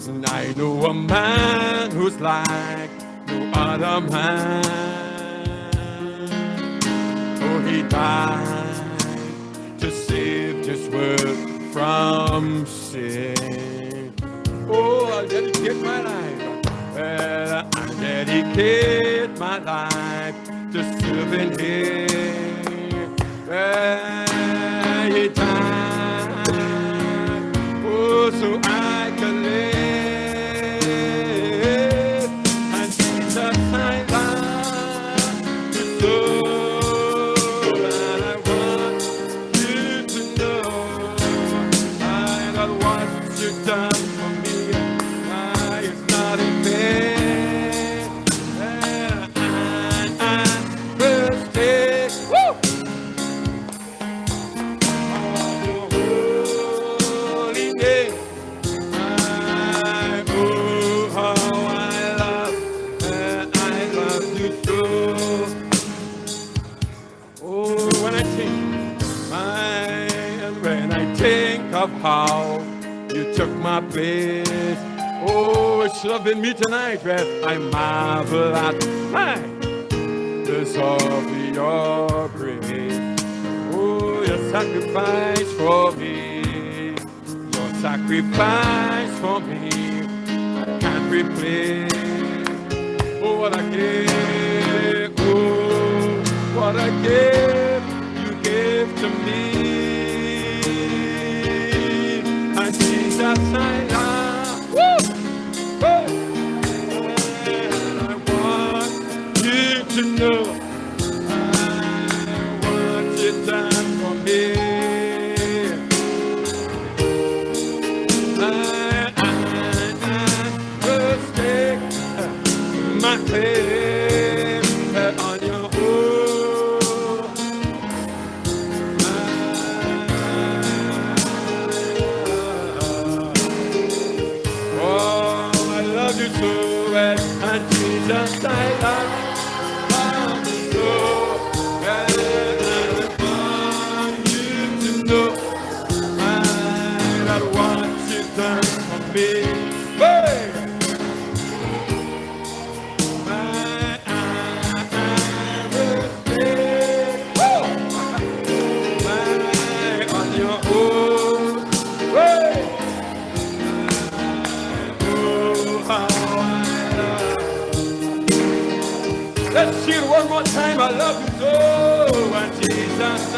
I know a man who's like no other man. Oh, he died to save this world from sin. Oh, I'll dedicate my life. Well, I'll dedicate my life to serving Him. Well, He died, oh, so I can live. And Jesus, I love you so. And I want you to know that what you've done for me is not in vain. And I will stay of your holy name. Oh, how I love you so. Oh, when I think of how you took my place. Oh, it should have been me tonight where I marvel at the soul of your grace. Oh, your sacrifice for me. Your sacrifice for me. I can't replace. Oh, what I gave. Oh, what I gave. You gave to me. And Jesus, I love. Woo! Hey! And I want you to know what you've done for me. I will stake my claim on your own. Oh, I love you so well, and Jesus, I love you so well. And I want you to know that what you've done for me. Hey! Let's sing it one more time. I love you so, and Jesus, I